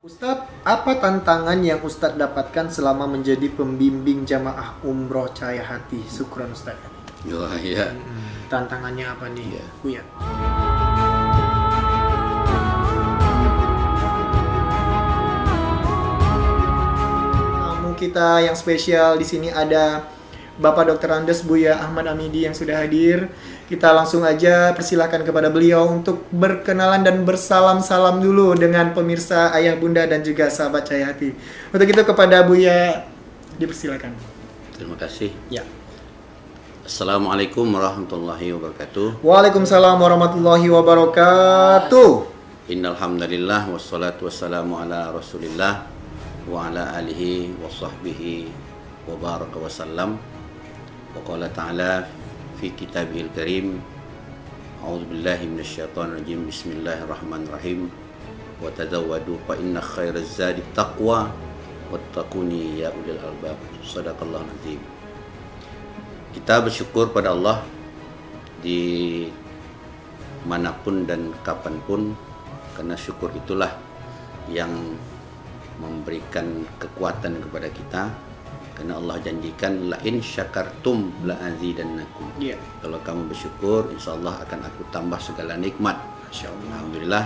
Ustadz, apa tantangan yang Ustadz dapatkan selama menjadi pembimbing jamaah umroh Cahaya Hati? Syukron Ustadz. Wah, iya. Tantangannya apa nih, Iya. Buya? Tamu kita yang spesial di sini ada Bapak Dr. Andes Buya Ahmad Amidi yang sudah hadir. Kita langsung aja persilahkan kepada beliau untuk berkenalan dan bersalam-salam dulu dengan pemirsa ayah bunda dan juga sahabat Cahaya Hati. Untuk itu kepada Buya dipersilakan. Terima kasih. Ya. Assalamualaikum warahmatullahi wabarakatuh. Waalaikumsalam warahmatullahi wabarakatuh. Innal hamdalillah wassalatu wassalamu ala Rasulillah wa ala alihi wa sahbihi wa baraka wa sallam. Wa qala ta'ala fi kitabihil karim. A'udzu billahi minasyaitonir rajim. Bismillahirrahmanirrahim. Wa tazawwadu fa inna khairaz zadi taqwa wattaquni ya ulil albab. Shadaqallahu azim. Kita bersyukur pada Allah di manapun dan kapanpun, karena syukur itulah yang memberikan kekuatan kepada kita. Karena Allah janjikan la in syakartum la azidannakum. Iya. Kalau kamu bersyukur, insya Allah akan aku tambah segala nikmat. Masyaallah. Alhamdulillah,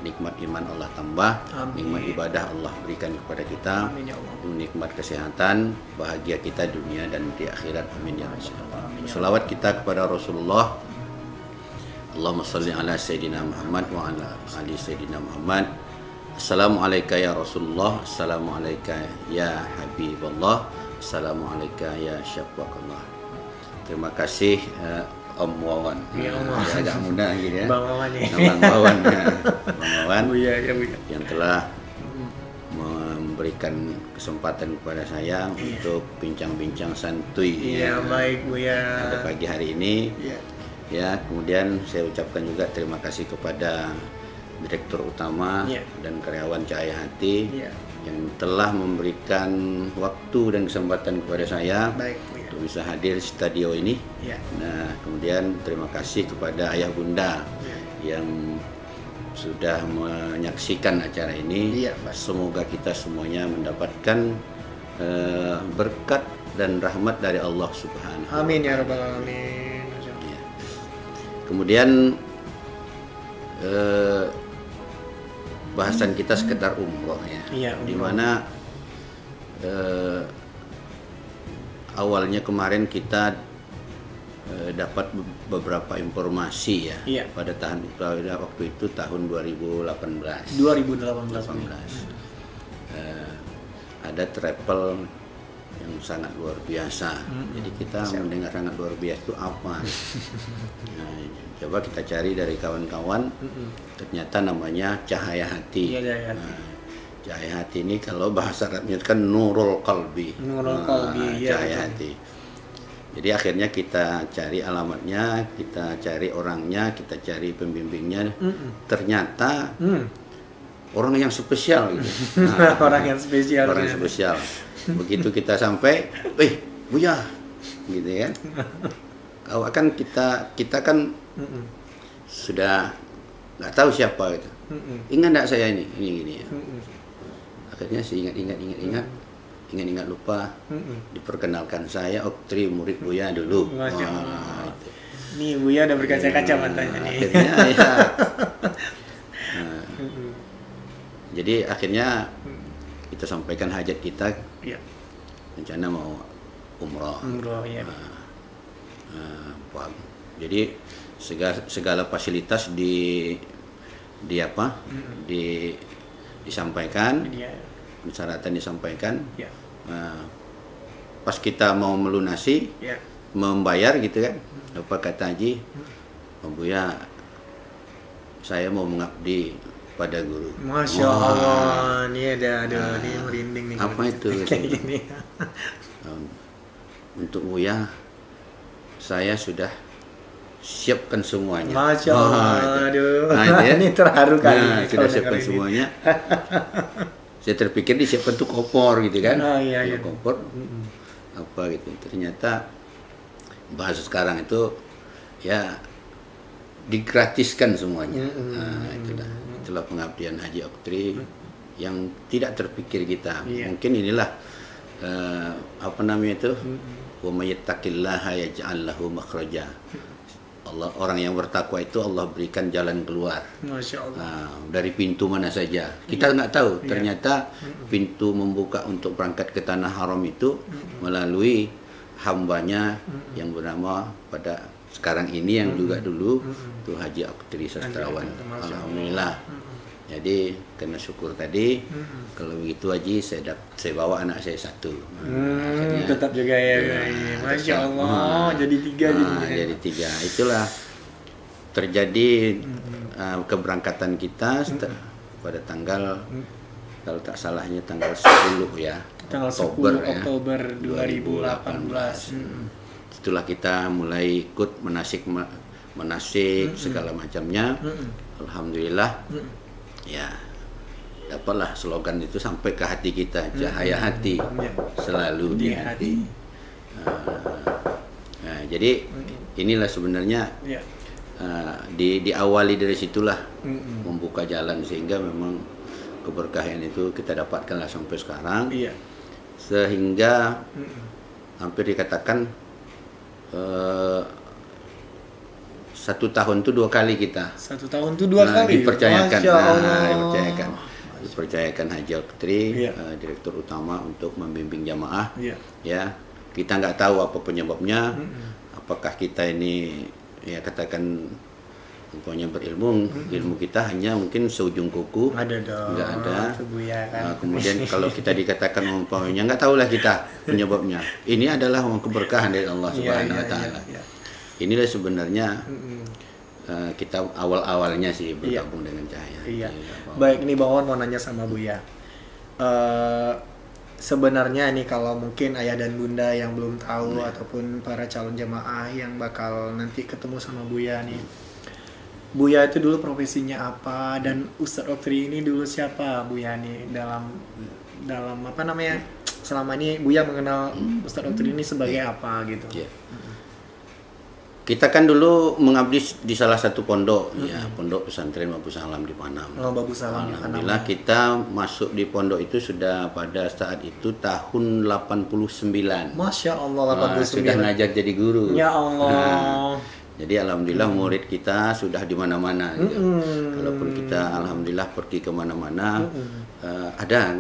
nikmat iman Allah tambah, Amin. nikmat ibadah Allah berikan kepada kita, Amin ya Allah. nikmat kesehatan, bahagia kita dunia dan di akhirat. Amin ya Allah. Amin ya Salawat kita kepada Rasulullah. Allahumma salli ala Sayyidina Muhammad wa ala ali Sayyidina Muhammad. Assalamualaikum ya Rasulullah. Assalamualaikum ya Habiballah. Assalamualaikum ya Syafaqallah. Terima kasih Om Wawan. Ya, Om Wawan. Ya, agak mudah gitu ya. Bang Wawan ya. Bang Wawan. Bang Wawan Buya ya Buya. yang telah memberikan kesempatan kepada saya untuk bincang-bincang santuy Iya, baik Buya. pada pagi hari ini. Iya. Ya, kemudian saya ucapkan juga terima kasih kepada Direktur Utama Iya. dan karyawan Cahaya Hati Iya. yang telah memberikan waktu dan kesempatan kepada saya Baik Buya. untuk bisa hadir di studio ini. Iya. Nah, kemudian terima kasih kepada ayah bunda Iya. yang sudah menyaksikan acara ini. Iya, Pak. Semoga kita semuanya mendapatkan berkat dan rahmat dari Allah Subhanahu wa Amin ya Ta'ala. rabbal alamin. Masyaallah. Ya. Kemudian bahasan kita sekedar umroh ya. Iya, umroh. Dimana awalnya kemarin kita dapat beberapa informasi ya, Iya. pada waktu itu tahun 2018. 2018. Ada travel yang sangat luar biasa. Jadi kita mendengar sangat luar biasa itu apa? Nah, coba kita cari dari kawan-kawan. Ternyata namanya Cahaya Hati. Iya, Cahaya Hati. Nah, Cahaya Hati ini kalau bahasa Arabnya kan Nurul Qalbi. Nurul Qalbi, iya, Cahaya betul. Hati. Jadi akhirnya kita cari alamatnya, kita cari orangnya, kita cari pembimbingnya. Ternyata orang yang spesial gitu. Nah, Orang yang spesial. orang yang spesial. Begitu kita sampai, Buya, gitu kan. Awal kan kita kan sudah nggak tahu siapa gitu. Ingat nggak saya ini gini ya. Akhirnya saya ingat lupa. Diperkenalkan saya Oktri murid Buya dulu. Masya Allah. Wah, itu. Nih Buya udah berkaca-kaca matanya nih. Akhirnya ya. Nah, jadi akhirnya kita sampaikan hajat kita, Iya. rencana mau umroh. Umroh ya. Paham. Jadi segala fasilitas disampaikan, Dia. persyaratan disampaikan. Ya. Pas kita mau melunasi, Ya. membayar gitu kan, apa kata Haji, Om Buya, saya mau mengabdi pada guru. Masya Wah, Allah, ini ada, ini merinding nih. apa itu? Kayak gini. Untuk Buya, saya sudah siapkan semuanya. Masya Wah, Allah, itu. aduh. Nah, itu ya. Ini terharu kali. Nah, nih sudah kalau siapkan dengar ini. semuanya. Saya terpikir disiapkan tuh kopor gitu kan. Oh, iya, iya. Kopor. Apa gitu. Ternyata bahasa sekarang itu ya digratiskan semuanya. Nah, itulah pengabdian Haji Oktri yang tidak terpikir kita. Iya. Mungkin inilah apa namanya itu, wa may yattaqillaha yaj'al lahu makhraja. Allah, orang yang bertakwa itu Allah berikan jalan keluar. Masya Allah. Dari pintu mana saja. Kita nggak tahu. Iya. Ternyata pintu membuka untuk berangkat ke tanah haram itu melalui hambanya yang bernama pada sekarang ini yang juga dulu itu Haji Aktri Sastrawan. Alhamdulillah. Jadi karena syukur tadi, kalau begitu Haji saya bawa anak saya satu. Akhirnya, Tetap juga ya. Masya Allah. Jadi 3 jadi 3. Itulah terjadi keberangkatan kita pada tanggal kalau tak salahnya tanggal 10 ya. Tanggal 10 Oktober 2018. Itulah kita mulai ikut menasik segala macamnya. Alhamdulillah. Ya, dapatlah slogan itu sampai ke hati kita, cahaya hati selalu di hati. Nah, jadi inilah sebenarnya diawali dari situlah membuka jalan sehingga memang keberkahan itu kita dapatkanlah sampai sekarang. Sehingga hampir dikatakan 1 tahun itu 2 kali kita. 1 tahun itu 2 kali. Dipercayakan. Masya Allah. Dipercayakan Haji Aktri, direktur utama untuk membimbing jamaah. Ya, kita nggak tahu apa penyebabnya. Apakah kita ini ya katakan umpamanya berilmu, ilmu kita hanya mungkin seujung kuku. Ada dong. Nggak ada. Kan. Kemudian kalau kita dikatakan umpamanya nggak tahulah kita penyebabnya. Ini adalah keberkahan dari Allah Subhanahu Wa Taala. Inilah sebenarnya kita awal-awalnya sih bergabung dengan Cahaya. Baik, ini Bang Wawan mau nanya sama Buya. Sebenarnya nih kalau mungkin ayah dan bunda yang belum tahu ataupun para calon jamaah yang bakal nanti ketemu sama Buya nih. Buya itu dulu profesinya apa dan Ustadz Aktri ini dulu siapa Buya nih dalam apa namanya? Selama ini Buya mengenal Ustadz Aktri ini sebagai apa gitu. Kita kan dulu mengabdi di salah satu pondok, pondok pesantren Babu Salam di Panam. Babu Salam di Panam. Alhamdulillah kita masuk di pondok itu sudah pada saat itu tahun 89. Masya Allah 89. Sudah ngajar jadi guru. Ya Allah. Jadi alhamdulillah murid kita sudah di mana-mana. Gitu. Kalaupun kita alhamdulillah pergi ke mana-mana, ada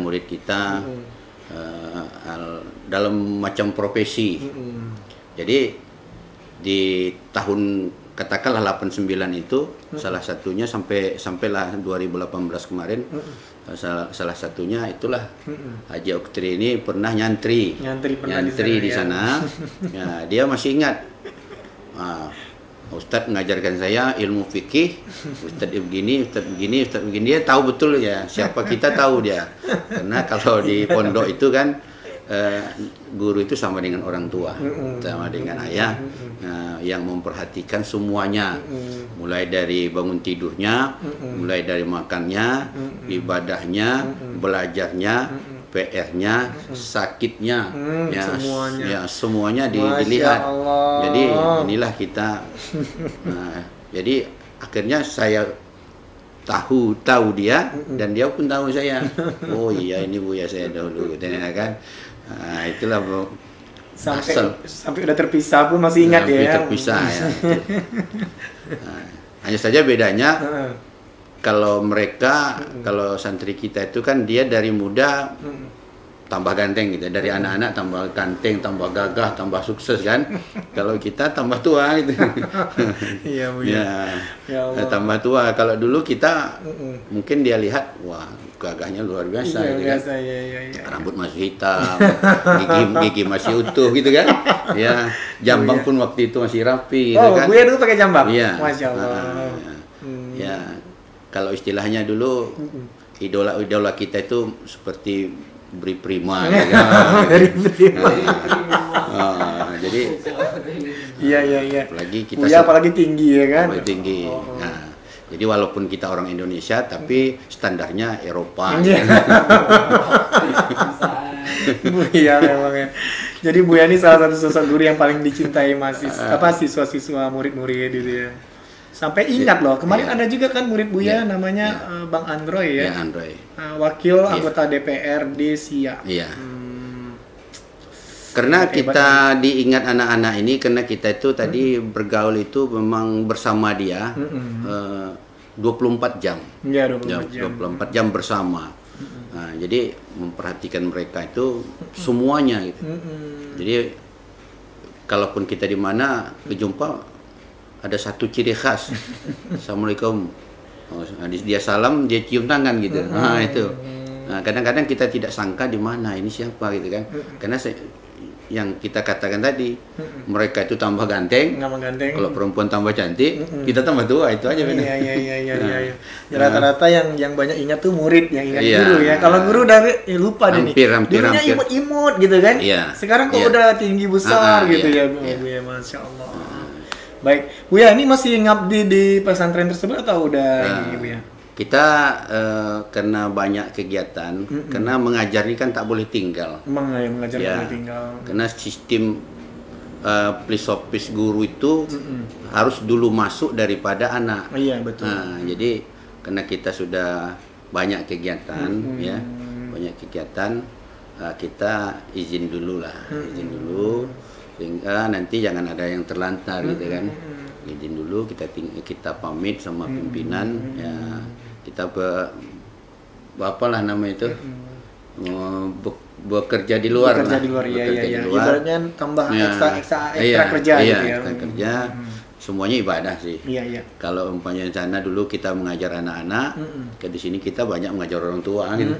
murid kita dalam macam profesi. Jadi di tahun katakanlah 89 itu salah satunya sampailah 2018 kemarin salah satunya itulah Haji Aktri ini pernah nyantri di sana. Ya, dia masih ingat Ustadz mengajarkan saya ilmu fikih, Ustadz begini, dia tahu betul ya siapa kita tahu dia. Karena kalau di pondok itu kan guru itu sama dengan orang tua, sama dengan ayah, yang memperhatikan semuanya, mulai dari bangun tidurnya, mulai dari makannya, ibadahnya, belajarnya, PR-nya, sakitnya, semuanya dilihat. Jadi inilah kita. Jadi akhirnya saya tahu dia dan dia pun tahu saya. Oh iya, ini Buya saya dahulu, kan. Itulah sampai udah terpisah pun masih ingat ya. Terpisah ya. Hanya saja bedanya kalau mereka, kalau santri kita itu kan dia dari muda tambah ganteng gitu, dari anak-anak tambah ganteng, tambah gagah, tambah sukses kan. Kalau kita tambah tua gitu. Iya, Bu. Ya Allah. Tambah tua. Kalau dulu kita mungkin dia lihat, wah gagahnya luar biasa, gitu kan. Rambut masih hitam, gigi masih utuh gitu kan. Ya, jambang pun waktu itu masih rapi gitu kan. Oh, Buya dulu pakai jambang. Iya. Masya Allah. Ya, kalau istilahnya dulu idola kita itu seperti Bri Prima gitu. Jadi iya. Apalagi tinggi ya kan. Tinggi. Nah, jadi walaupun kita orang Indonesia tapi standarnya Eropa. Buya memang ya. Jadi Buya ini salah satu sosok guru yang paling dicintai siswa-siswa murid-murid gitu ya. Sampai ingat loh, kemarin Iya. ada juga kan murid Buya Iya. namanya Bang Androy ya. Ya, Android. Wakil anggota DPRD Siak. Iya. Karena Hebat kita diingat anak-anak ini karena kita itu tadi bergaul itu memang bersama dia 24 jam. Iya, Ya, 24 jam. 24 jam bersama. Nah, jadi memperhatikan mereka itu semuanya gitu. Jadi kalaupun kita di mana berjumpa ada satu ciri khas. Assalamualaikum. Oh, dia salam, dia cium tangan gitu. Nah, itu. Nah, kadang-kadang kita tidak sangka di mana ini siapa gitu kan. Karena yang kita katakan tadi, mereka itu tambah ganteng. Nggak mengganteng. Kalau perempuan tambah cantik, kita tambah tua, itu aja benar. Iya. Ya, rata-rata yang banyak ingat tuh murid yang ingat Iya. guru ya. Kalau guru udah lupa deh nih. Hampir. Dulunya imut-imut gitu kan. Iya. Sekarang kok Iya. udah tinggi besar gitu iya. ya, Bu ya, Masya Allah. Baik, Buya ini masih ngabdi di pesantren tersebut atau udah ini Bu ya? Kita karena banyak kegiatan, karena mengajar ini kan tak boleh tinggal. Emang ya mengajar Ya, boleh tinggal. karena sistem plisopis guru itu harus dulu masuk daripada anak. Iya, betul. Nah, jadi karena kita sudah banyak kegiatan, ya, banyak kegiatan, kita izin dulu lah, izin dulu, sehingga nanti jangan ada yang terlantar gitu kan. Izin dulu, kita pamit sama pimpinan, ya, kita apalah nama itu, bekerja di luar Bekerja lah. di luar, iya. Bekerja di luar. Ibaratnya tambah Ya, ekstra iya, kerja iya, gitu ya. ekstra kerja. Semuanya ibadah sih. Iya. Kalau umpamanya di sana dulu kita mengajar anak-anak, ke di sini kita banyak mengajar orang tua gitu.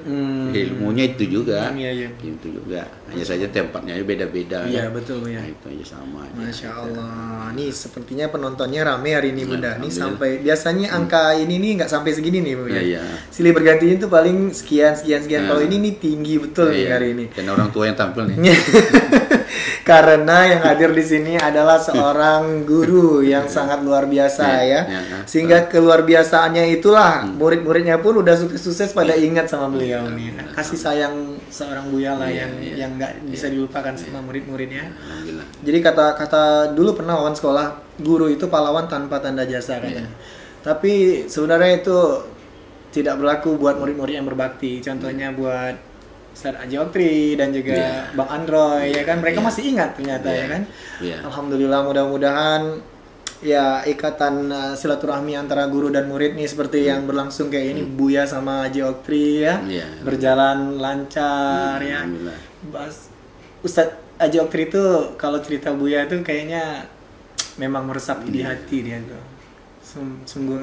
Ilmunya itu juga. Iya. Itu juga. Hanya saja tempatnya beda-beda. Iya, kan. betul ya. Nah, itu aja sama aja. Masya Allah, nih sepertinya penontonnya rame hari ini Bunda. Nih Alhamdulillah. sampai biasanya angka ini nih nggak sampai segini nih Bu ya. Iya. Silih bergantinya tuh paling sekian. Kalau ini nih tinggi betul nih Iya. hari ini. Dan orang tua yang tampil nih. Karena yang hadir di sini adalah seorang guru yang sangat luar biasa ya. Sehingga keluar biasaannya itulah murid-muridnya pun udah sukses pada ingat sama beliau nih. Kasih sayang seorang Buya lah yang nggak bisa dilupakan sama murid-muridnya. Alhamdulillah. Jadi kata dulu pernah wawan sekolah, guru itu pahlawan tanpa tanda jasa katanya. Tapi sebenarnya itu tidak berlaku buat murid-murid yang berbakti. Contohnya buat Ustaz Aji Oktri dan juga Bang Androy ya kan, mereka masih ingat ternyata ya kan. Alhamdulillah, mudah-mudahan ya ikatan silaturahmi antara guru dan murid nih seperti yang berlangsung kayak ini Buya sama Aji Oktri ya, berjalan lancar ya. Ustaz Aji Oktri itu kalau cerita Buya itu kayaknya memang meresapi di hati dia tuh.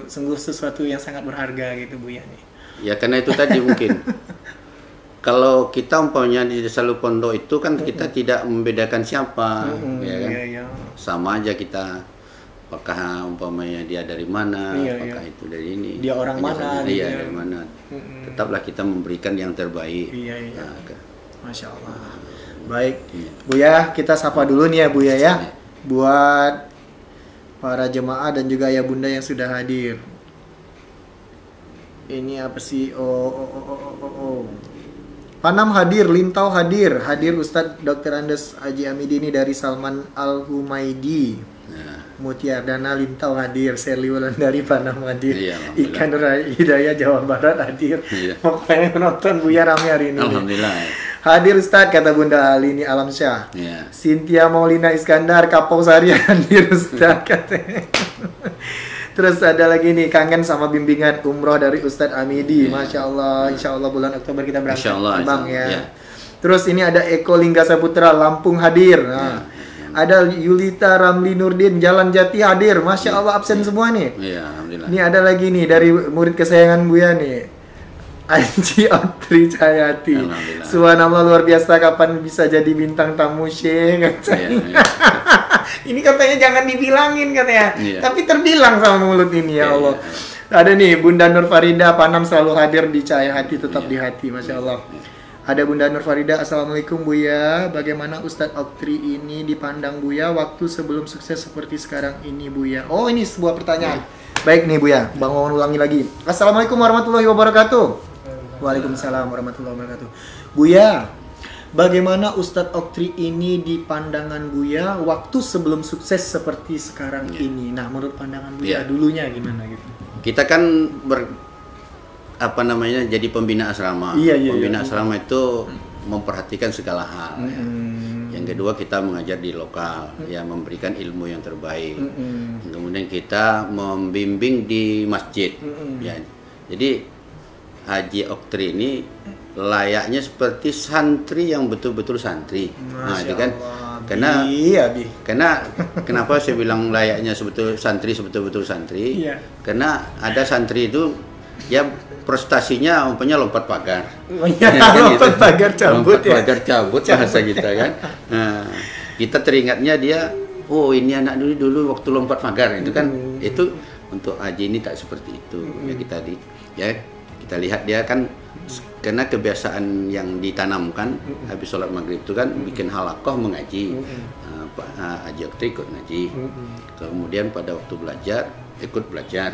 Sungguh sesuatu yang sangat berharga gitu Buya nih. Ya karena itu tadi mungkin. Kalau kita umpamanya di Desa Lupondo itu kan kita tidak membedakan siapa, ya kan? Sama aja kita. Apakah umpamanya dia dari mana, apakah itu dari ini. Dia orang mana? Iya, dari mana. Tetaplah kita memberikan yang terbaik. Iya. Nah, Masya Allah. Baik, Buya, kita sapa dulu nih ya Buya ya. Buat para jemaah dan juga ayah bunda yang sudah hadir. Ini apa sih? Panam hadir, Lintau hadir Ustadz Dr. Andes Haji Amidi ini dari Salman Al-Humaidi. Mutiardana Lintau hadir, Serli Wulandari Panam hadir, Ikan Hidayah Jawa Barat hadir. Pokoknya penonton Buya rame hari ini. Alhamdulillah. Hadir Ustadz, kata Bunda Alini Alamsyah. Cynthia Maulina Iskandar Kapau Sari hadir Ustadz katanya. Terus ada lagi nih, kangen sama bimbingan umroh dari Ustadz Amidi. Masya Allah, insya Allah bulan Oktober kita berangkat Bang ya. Terus ini ada Eko Lingga Saputra Lampung hadir. Nah, ada Yulita Ramli Nurdin Jalan Jati hadir. Masya Allah absen semua nih. Alhamdulillah. Ini ada lagi nih dari murid kesayangan Buya nih, Anji Otri Cayati. Subhanallah, luar biasa, kapan bisa jadi bintang tamu Syekh katanya. Ini katanya jangan dibilangin katanya, tapi terbilang sama mulut ini ya Allah. Ada nih Bunda Nur Farida Panam selalu hadir di Cahaya Hati, tetap di hati, Masya Allah. Ada Bunda Nur Farida, Assalamualaikum Buya, bagaimana Ustadz Oktri ini dipandang Buya waktu sebelum sukses seperti sekarang ini Buya? Oh, ini sebuah pertanyaan. Baik nih Buya, Bang Wawan ulangi lagi. Assalamualaikum warahmatullahi wabarakatuh. Waalaikumsalam warahmatullahi wabarakatuh. Buya, bagaimana Ustadz Oktri ini di pandangan Buya waktu sebelum sukses seperti sekarang ini? Nah, menurut pandangan Buya dulunya gimana gitu? Kita kan jadi pembina asrama. Pembina asrama itu memperhatikan segala hal. Ya. Yang kedua, kita mengajar di lokal, ya, memberikan ilmu yang terbaik. Kemudian kita membimbing di masjid. Ya. Jadi Haji Oktri ini layaknya seperti santri yang betul-betul santri. Nah, itu kan karena kenapa saya bilang layaknya sebetul-betul santri? Iya. Karena ada santri itu ya prestasinya umpamanya lompat pagar. Lompat pagar cabut. Lompat pagar cabut bahasa kita kan. Nah, kita teringatnya dia, oh ini anak dulu waktu lompat pagar itu kan. Itu untuk Haji ini tak seperti itu. Kita lihat dia kan karena kebiasaan yang ditanamkan habis sholat maghrib itu kan bikin halakoh mengaji. Pak Haji Oktri ikut ngaji. Kemudian pada waktu belajar ikut belajar.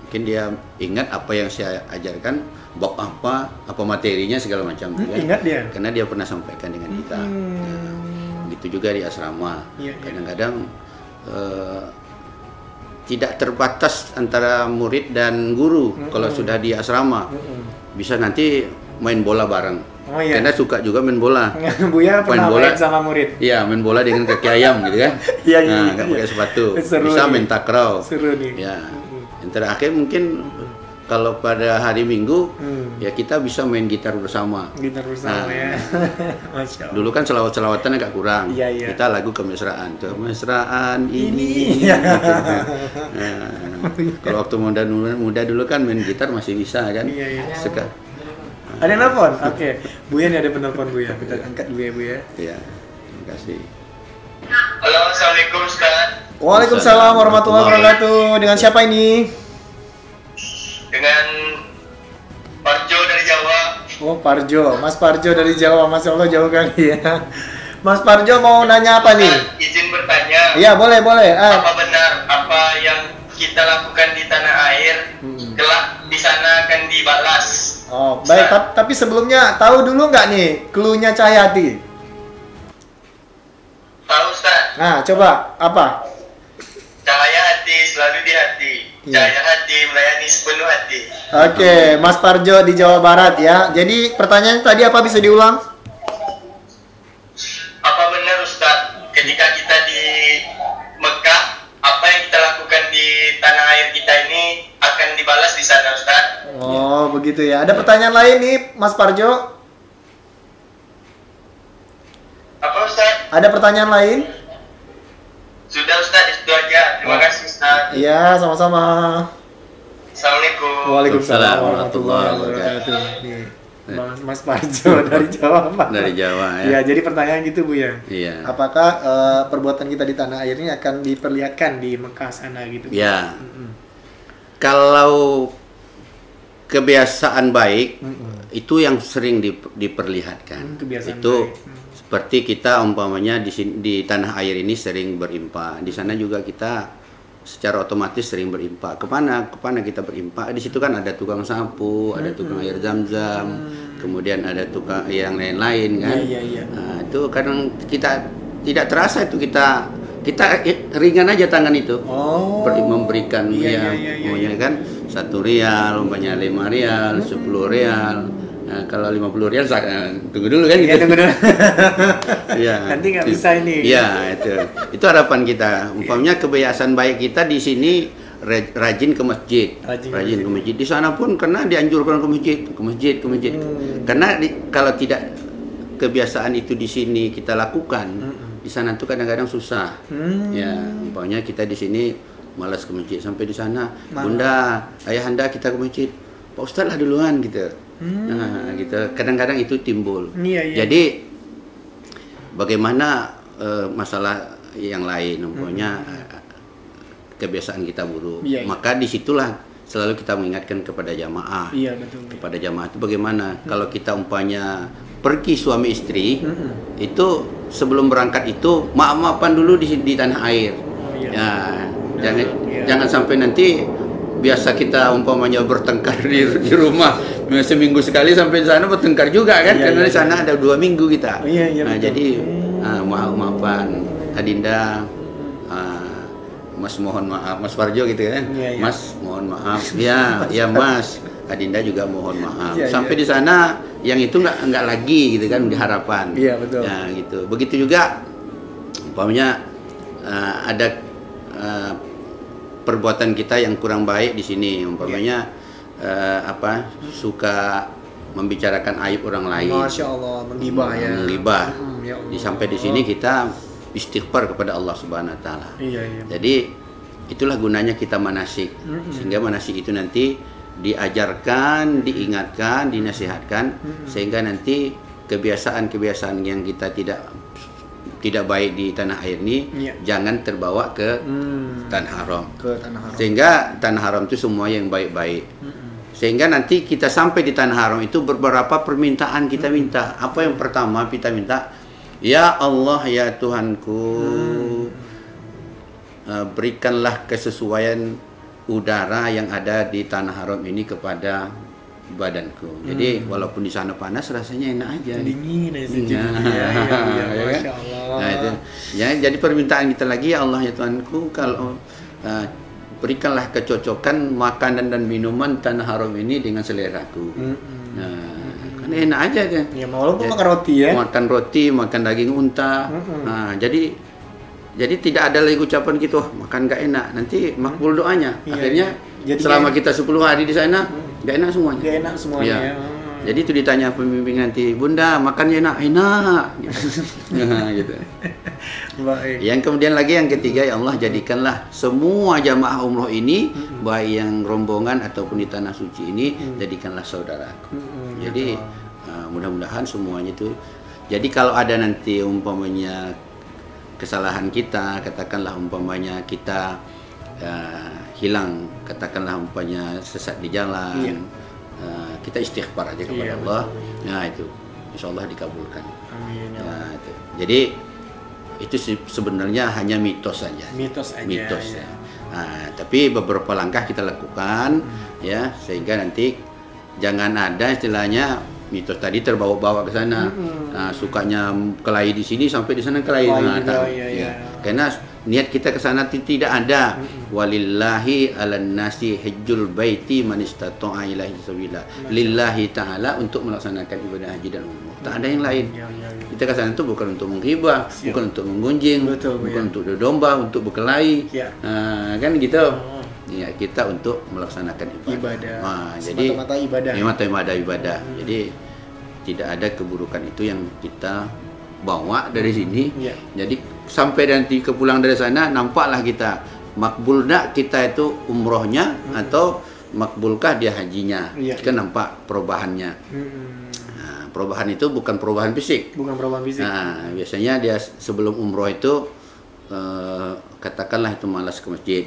Mungkin dia ingat apa yang saya ajarkan, bab apa materinya segala macam. Ingat dia. Karena dia pernah sampaikan dengan kita. Begitu juga di asrama. Kadang-kadang tidak terbatas antara murid dan guru kalau sudah di asrama. Bisa nanti main bola bareng. Karena suka juga main bola. Buya pernah main sama murid. Iya, main bola dengan kaki ayam gitu kan. Nggak pakai sepatu. Bisa main takraw. Seru nih. Ya. Yang terakhir mungkin kalau pada hari Minggu ya kita bisa main gitar bersama. Ya. Masya Allah. Dulu kan selawat-selawatan agak kurang. Kita lagu kemesraan ini. Kalau waktu muda dulu kan main gitar masih bisa kan. Ada yang nelfon? Oke. Buya nih ada penelpon Buya. Kita angkat dulu ya Buya. Iya. Terima kasih. Halo, assalamualaikum Ustaz. Waalaikumsalam warahmatullahi wabarakatuh. Dengan siapa ini? Dengan Parjo dari Jawa. Oh, Parjo. Mas Parjo dari Jawa. Masya Allah jauh kali ya. Mas Parjo mau nanya apa nih? Izin bertanya. Iya, boleh. Apa benar apa yang kita lakukan di tanah air kelak di sana akan dibalas? Oh, baik. Tapi sebelumnya tahu dulu nggak nih clue-nya Cahyati? Tahu Ustaz. Nah, coba apa? Cahaya hati selalu di hati. Cahaya hati melayani sepenuh hati. Oke, Mas Parjo di Jawa Barat ya. Jadi pertanyaan tadi apa, bisa diulang? Apa benar Ustaz, ketika kita di Mekah, apa yang kita lakukan di tanah air kita ini akan dibalas di sana Ustaz? Oh, begitu ya. Ada pertanyaan lain nih, Mas Parjo? Apa Ustaz? Ada pertanyaan lain? Sudah Ustaz, itu aja. Terima kasih Ustaz. Iya, sama-sama. Assalamualaikum. Waalaikumsalam warahmatullahi wabarakatuh. Nih, Mas Parjo dari Jawa, Pak. Dari Jawa ya. Ya, jadi pertanyaan gitu Bu ya. Iya. Apakah perbuatan kita di tanah air ini akan diperlihatkan di Mekah sana gitu? Ya. Kalau kebiasaan baik itu yang sering diperlihatkan. Kebiasaan itu baik. Seperti kita umpamanya di tanah air ini sering berimpak. Di sana juga kita secara otomatis sering berimpak. Kemana kita berimpak? Di situ kan ada tukang sapu, ada tukang air zam-zam, kemudian ada tukang yang lain-lain kan. Iya. Nah, itu kadang kita tidak terasa itu kita ringan aja tangan itu. Memberikan maunya kan 1 rial, umpamanya 5 rial, 10 rial. Nah, kalau 50 rial tunggu dulu kan gitu. Iya, tunggu dulu. Iya. Nanti nggak bisa ini. Iya, itu harapan kita. Umpamanya kebiasaan baik kita di sini rajin ke masjid. Rajin ke masjid. Di sana pun karena dianjurkan ke masjid. Karena kalau tidak kebiasaan itu di sini kita lakukan, di sana tuh kadang-kadang susah. Ya, umpamanya kita di sini malas ke masjid, sampai di sana, Bunda, ayahanda kita ke masjid. Pak Ustadz lah duluan gitu. Nah, gitu. Kadang-kadang itu timbul. Iya. Jadi bagaimana masalah yang lain, umpamanya kebiasaan kita buruk. Iya. Maka disitulah selalu kita mengingatkan kepada jamaah. Iya, betul. Kepada jamaah itu bagaimana kalau kita umpamanya pergi suami istri, itu sebelum berangkat itu maaf-maafan dulu di tanah air. Oh, iya. Ya, jangan sampai nanti biasa kita umpamanya bertengkar di rumah seminggu sekali, sampai di sana bertengkar juga kan, karena di sana ada 2 minggu kita. Nah, jadi maafan Adinda, Mas mohon maaf, Mas Parjo gitu kan, Mas mohon maaf, ya Mas Adinda juga mohon maaf. Sampai di sana yang itu nggak lagi gitu kan, di harapan. Iya, betul. Ya gitu. Begitu juga umpamanya ada perbuatan kita yang kurang baik di sini, umpamanya suka membicarakan aib orang lain. Masya Allah, menggibah ya. Menggibah. Ya Allah. Sampai di sini kita istighfar kepada Allah Subhanahu Wa Taala. Jadi itulah gunanya kita manasik, sehingga manasik itu nanti diajarkan, diingatkan, dinasihatkan, sehingga nanti kebiasaan-kebiasaan yang kita tidak baik di tanah air ini jangan terbawa ke tanah haram. Sehingga tanah haram itu semua yang baik-baik. Sehingga nanti kita sampai di tanah haram itu beberapa permintaan kita minta. Apa yang pertama kita minta? Ya Allah, ya Tuhanku, berikanlah kesesuaian udara yang ada di tanah haram ini kepada badanku. Jadi walaupun di sana panas, rasanya enak aja. Dingin aja. Masya Allah. Nah, itu. Ya, jadi permintaan kita lagi, ya Allah, ya Tuhanku, kalau berikanlah kecocokan makanan dan minuman tanah haram ini dengan seleraku. Nah, kan enak aja kan. Ya, walaupun makan roti ya. Makan roti, makan daging unta. Nah, jadi tidak ada lagi ucapan gitu, makan gak enak, nanti makbul doanya. Akhirnya jadi selama kita 10 hari di sana, gak enak semuanya. Gak enak semuanya. Ya. Jadi itu ditanya pembimbing nanti, Bunda makannya enak, gitu. Gitu. Baik. Yang kemudian lagi yang ketiga, ya Allah, jadikanlah semua jamaah umroh ini, baik yang rombongan ataupun di tanah suci ini, jadikanlah saudaraku. Jadi mudah-mudahan semuanya itu. Jadi kalau ada nanti umpamanya kesalahan kita, katakanlah umpamanya kita hilang, katakanlah umpamanya sesat di jalan, kita istighfar aja kepada Allah. Nah itu insya Allah dikabulkan. Amin. Nah, itu. Jadi itu sebenarnya hanya mitos saja. Mitos aja. Mitos ya. Nah, tapi beberapa langkah kita lakukan ya, sehingga nanti jangan ada istilahnya mitos tadi terbawa-bawa ke sana. Nah, sukanya kelahi di sini sampai di sana kelahi. Karena niat kita ke sana tidak ada. Walillahi 'alan nasi hajjul baiti man istata'a ilaihi sabila. Lillahi ta'ala, untuk melaksanakan ibadah haji dan umrah. Tak ada yang lain. Kita ke sana itu bukan untuk menghibah, bukan untuk menggunjing, bukan untuk domba, untuk berkelahi. Kan gitu. Ya, kita untuk melaksanakan ibadah. Nah, jadi semata-mata ibadah. Jadi tidak ada keburukan itu yang kita bawa dari sini. Jadi sampai nanti kepulang dari sana, nampaklah kita makbul dak kita itu umrohnya, atau makbulkah dia hajinya. Kita nampak perubahannya. Nah, perubahan itu bukan perubahan fisik. Nah, biasanya dia sebelum umroh itu katakanlah itu malas ke masjid,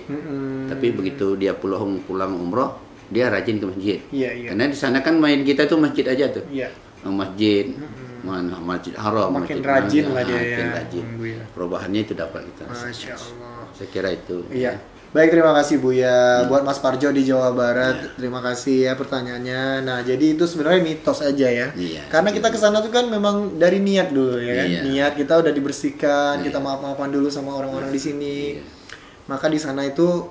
tapi begitu dia pulang umroh, dia rajin ke masjid. Karena di sana kan main kita tuh masjid aja tuh, masjid, masjid haram, makin rajin lah dia makin rajin. Perubahannya itu dapat kita. Masya Allah. Saya kira itu. Baik, terima kasih Buya. Buat Mas Parjo di Jawa Barat, terima kasih ya pertanyaannya. Nah, jadi itu sebenarnya mitos aja ya. Karena kita kesana tuh kan memang dari niat dulu ya kan. Niat kita udah dibersihkan, kita maaf-maafan dulu sama orang-orang di sini. Maka di sana itu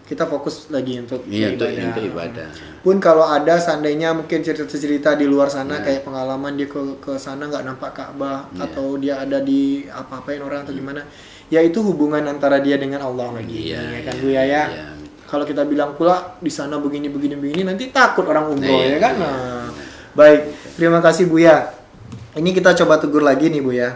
kita fokus lagi untuk ibadah. Pun kalau ada seandainya mungkin cerita-cerita di luar sana, kayak pengalaman dia ke sana nggak nampak Ka'bah, atau dia ada di apa-apain orang atau gimana. Ya itu hubungan antara dia dengan Allah lagi, ya kan Bu ya. Kalau kita bilang pula di sana begini nanti takut orang umroh ya kan. Nah, baik, terima kasih Bu ya. Ini kita coba tegur lagi nih Bu ya.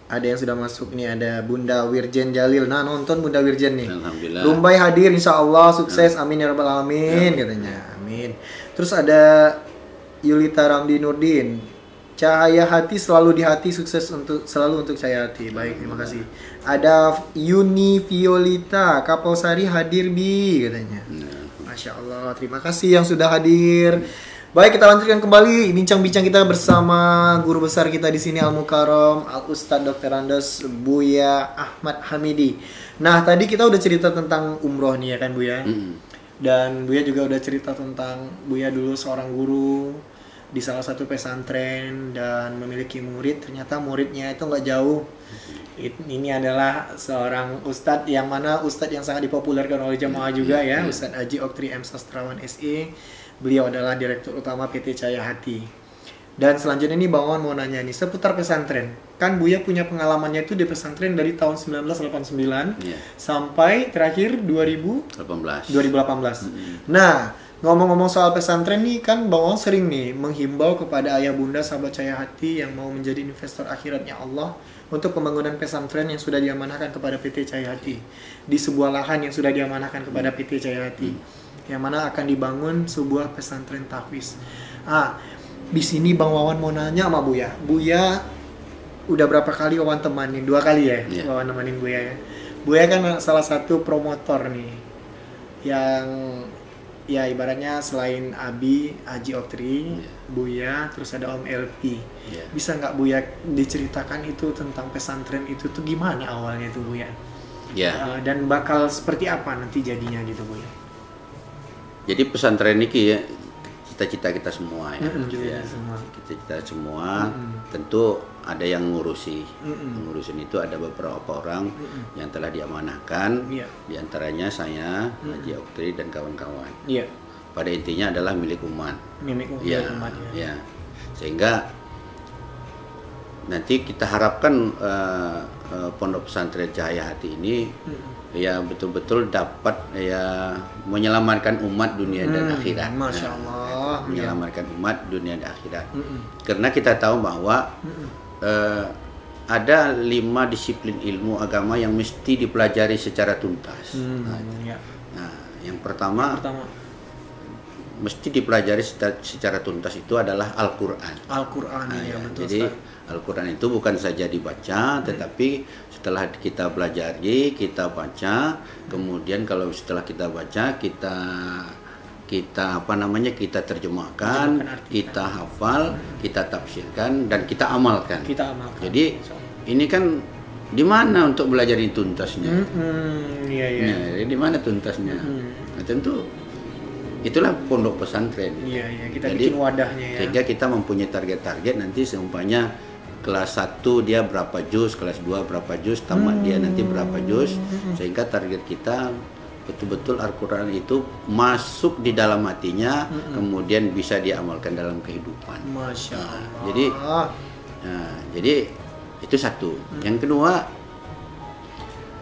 Ada yang sudah masuk nih, ada Bunda Wirjen Jalil. Nah, nonton Bunda Wirjen nih. Alhamdulillah. Lumbai hadir, insya Allah sukses, amin ya rabbal alamin katanya. Amin. Terus ada Yulita Ramdi Nurdin. Cahaya hati selalu di hati, sukses selalu untuk Cahaya hati. Baik, terima kasih. Ada Yuni Violita Kapausari hadir Bi katanya. Masya Allah, terima kasih yang sudah hadir. Baik, kita lanjutkan kembali bincang-bincang kita bersama guru besar kita di sini, Al Mukarram Al Ustadz Dr. Andes Buya Ahmad Hamidi. Nah, tadi kita udah cerita tentang umroh nih ya kan Bu ya. Dan Buya juga udah cerita tentang Buya dulu seorang guru di salah satu pesantren dan memiliki murid. Ternyata muridnya itu nggak jauh. Ini adalah seorang ustadz yang mana ustadz yang sangat dipopulerkan oleh jamaah juga ya, Ustadz Haji Oktri M. Sastrawan SE. Beliau adalah Direktur Utama PT Cahaya Hati. Dan selanjutnya ini Bang Wawan mau nanya nih seputar pesantren. Kan Buya punya pengalamannya itu di pesantren dari tahun 1989 sampai terakhir 2018. Nah, ngomong-ngomong soal pesantren nih kan Bang Wawan sering nih menghimbau kepada ayah bunda sahabat Cahaya Hati yang mau menjadi investor akhiratnya Allah untuk pembangunan pesantren yang sudah diamanahkan kepada PT Cahaya Hati di sebuah lahan yang sudah diamanahkan kepada PT Cahaya Hati yang mana akan dibangun sebuah pesantren tahfiz. Di sini Bang Wawan mau nanya sama Buya. Buya udah berapa kali Wawan temanin? 2 kali ya? Wawan temanin Buya ya. Buya kan salah satu promotor nih yang ya ibaratnya selain Abi, Haji Oktri, Buya, terus ada Om LP. Bisa nggak Buya diceritakan itu tentang pesantren itu tuh gimana awalnya tuh Buya? Dan bakal seperti apa nanti jadinya gitu Buya? Jadi pesantren ini ya cita-cita kita semua ya. Cita-cita semua. Tentu ada yang ngurusi. Ngurusin itu ada beberapa orang yang telah diamanahkan. Di antaranya saya, Haji Oktri dan kawan-kawan. Pada intinya adalah milik umat. Milik umat ya. Sehingga nanti kita harapkan Pondok Pesantren Cahaya Hati ini ya betul-betul dapat ya menyelamatkan umat dunia dan akhirat. Masya Allah. Menyelamatkan umat dunia dan akhirat. Karena kita tahu bahwa ada 5 disiplin ilmu agama yang mesti dipelajari secara tuntas. Yang pertama mesti dipelajari secara tuntas itu adalah Al-Quran. Al-Quran betul. Jadi Al-Quran itu bukan saja dibaca, tetapi setelah kita pelajari, kita baca, kemudian kalau setelah kita baca, kita terjemahkan, kita hafal, kita tafsirkan, dan kita amalkan. Jadi ini kan di mana untuk belajar ini tuntasnya? Di mana tuntasnya? Nah, tentu itulah pondok pesantren. Kita bikin wadahnya ya. Sehingga kita mempunyai target-target nanti seumpamanya kelas 1 dia berapa juz, kelas 2 berapa juz, tamat dia nanti berapa juz, sehingga target kita betul-betul Al-Quran itu masuk di dalam hatinya, kemudian bisa diamalkan dalam kehidupan. Masya Allah. Jadi itu satu. Yang kedua,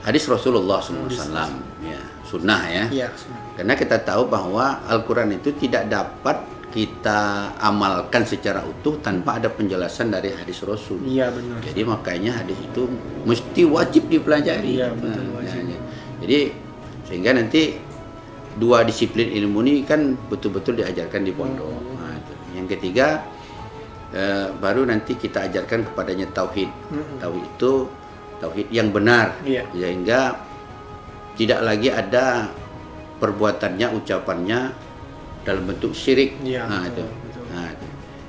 hadis Rasulullah SAW, sunnah ya. Karena kita tahu bahwa Al-Quran itu tidak dapat kita amalkan secara utuh tanpa ada penjelasan dari hadis Rasul. Benar. Jadi makanya hadis itu mesti wajib dipelajari. Betul, wajib. Jadi sehingga nanti 2 disiplin ilmu ini kan betul-betul diajarkan di pondok. Yang ketiga baru nanti kita ajarkan kepadanya tauhid. Tauhid itu tauhid yang benar, sehingga tidak lagi ada perbuatannya, ucapannya dalam bentuk syirik. Itu.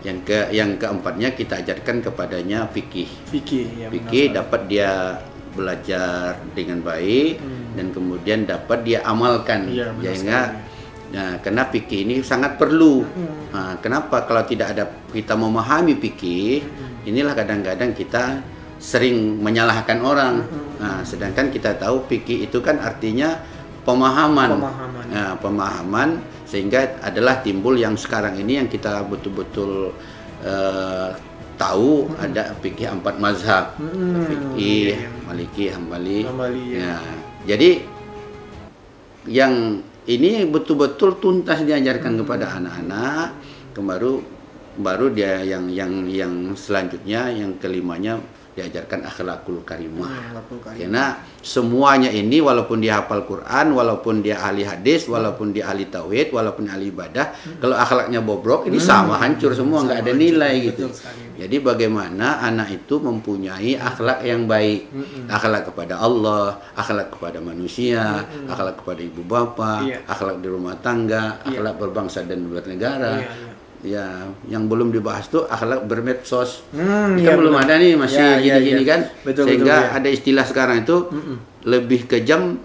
Yang keempatnya kita ajarkan kepadanya fikih. Fikih dapat dia belajar dengan baik dan kemudian dapat dia amalkan. Sehingga karena fikih ini sangat perlu. Kenapa? Kalau tidak ada kita memahami fikih, inilah kadang-kadang kita sering menyalahkan orang. Sedangkan kita tahu fikih itu kan artinya pemahaman. Pemahaman sehingga adalah timbul yang sekarang ini yang kita betul-betul tahu ada fikih 4 mazhab, fikih Maliki, Hambali. Jadi yang ini betul-betul tuntas diajarkan kepada anak-anak. Baru dia yang selanjutnya, yang kelimanya diajarkan akhlakul karimah. Karena semuanya ini walaupun dia hafal Quran, walaupun dia ahli hadis, walaupun dia ahli tauhid, walaupun ahli ibadah, kalau akhlaknya bobrok ini sama hancur semua, nggak ada nilai gitu. Jadi bagaimana anak itu mempunyai akhlak yang baik, akhlak kepada Allah, akhlak kepada manusia, akhlak kepada ibu bapak, akhlak di rumah tangga, akhlak berbangsa dan bernegara. Ya, yang belum dibahas tuh akhlak bermedsos. Kita belum ada nih, masih gini-gini kan. Sehingga ada istilah sekarang itu lebih kejam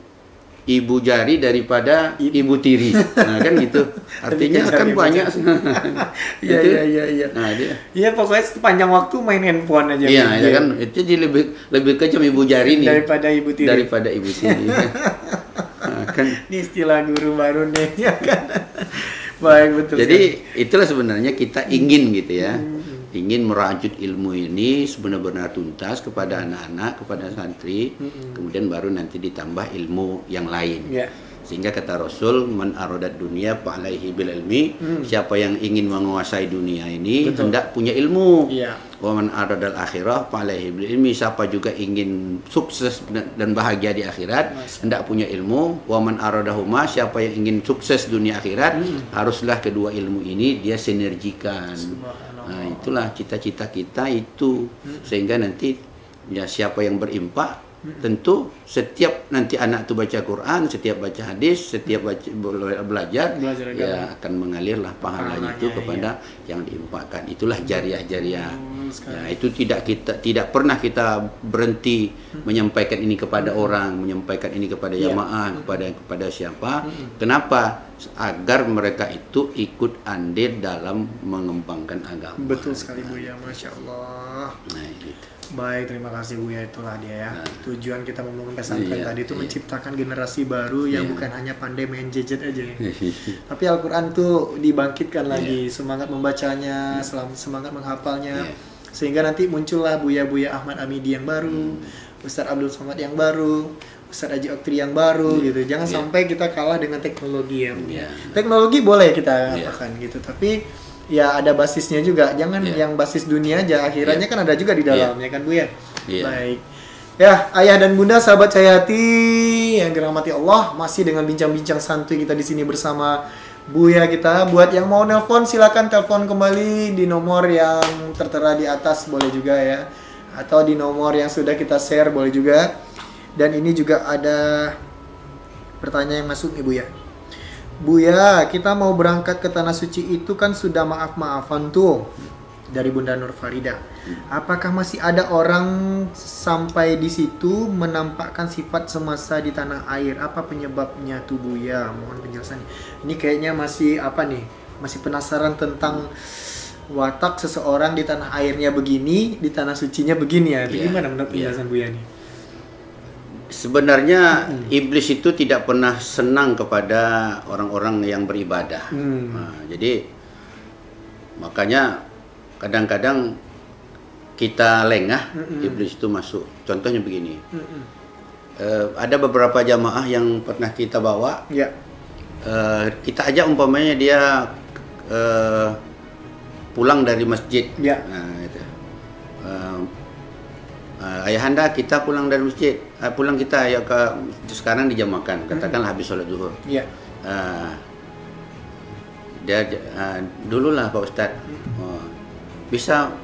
ibu jari daripada ibu tiri. Nah, kan gitu. Artinya kan banyak. Iya, iya. Nah, dia. Iya, pokoknya sepanjang waktu main handphone aja. Iya, ya kan. Itu jadi lebih kejam ibu jari nih daripada ibu tiri. Daripada ibu tiri. Nah, kan ini istilah guru baru nih, ya kan. Baik, betul. Jadi itulah sebenarnya kita ingin gitu ya. Ingin merajut ilmu ini sebenar-benar tuntas kepada anak-anak, kepada santri, kemudian baru nanti ditambah ilmu yang lain. Ya. Sehingga kata Rasul, man aradat dunia fa'alaihi bil ilmi, siapa yang ingin menguasai dunia ini hendak punya ilmu. Iya. Wa man aradal akhirah fa'alaihi bil ilmi, siapa juga ingin sukses dan bahagia di akhirat hendak punya ilmu. Wa man aradahuma, siapa yang ingin sukses dunia akhirat haruslah kedua ilmu ini dia sinergikan. Nah, itulah cita-cita kita itu. Sehingga nanti ya siapa yang berimpak, tentu setiap nanti anak itu baca Quran, setiap baca hadis, setiap belajar ya akan mengalirlah pahalanya itu kepada yang diimpakkan. Itulah jariah-jariah. Ya, itu tidak pernah kita berhenti menyampaikan ini kepada orang, menyampaikan ini kepada jamaah, kepada siapa. Kenapa? Agar mereka itu ikut andil dalam mengembangkan agama. Betul sekali Buya, Masya Allah. Nah, gitu. Baik, terima kasih Buya, itulah dia ya. Tujuan kita membangun pesantren tadi itu menciptakan generasi baru yang bukan hanya pandai main gadget aja ya. Tapi Al-Quran tuh dibangkitkan lagi, semangat membacanya, semangat menghafalnya. Sehingga nanti muncullah Buya-Buya Ahmad Amidi yang baru, Ustadz Abdul Somad yang baru, Ustadz Haji Oktri yang baru gitu. Jangan sampai kita kalah dengan teknologi ya. Teknologi boleh kita apakan gitu, tapi ya ada basisnya juga. Jangan yang basis dunia aja, akhirannya kan ada juga di dalamnya kan Bu ya. Baik. Ya, ayah dan bunda sahabat Cahayati yang dirahmati Allah, masih dengan bincang-bincang santuy kita di sini bersama Buya kita. Buat yang mau nelpon silakan telepon kembali di nomor yang tertera di atas boleh juga ya. Atau di nomor yang sudah kita share boleh juga. Dan ini juga ada pertanyaan yang masuk nih Buya. Buya, kita mau berangkat ke Tanah Suci itu kan sudah maaf-maafan tuh dari Bunda Nur Farida. Apakah masih ada orang sampai di situ menampakkan sifat semasa di tanah air? Apa penyebabnya tuh Buya? Mohon penjelasan. Ini kayaknya masih apa nih? Masih penasaran tentang watak seseorang di tanah airnya begini, di Tanah Sucinya begini ya. Gimana menurut penjelasan Buya nih? Sebenarnya iblis itu tidak pernah senang kepada orang-orang yang beribadah. Nah, jadi makanya kadang-kadang kita lengah, iblis itu masuk. Contohnya begini, ada beberapa jamaah yang pernah kita bawa, kita ajak umpamanya dia pulang dari masjid. Nah, gitu. Ayahanda kita pulang dari masjid, pulang kita ya sekarang dijamakan, katakanlah habis sholat zuhur. Dia dululah Pak Ustadz, bisa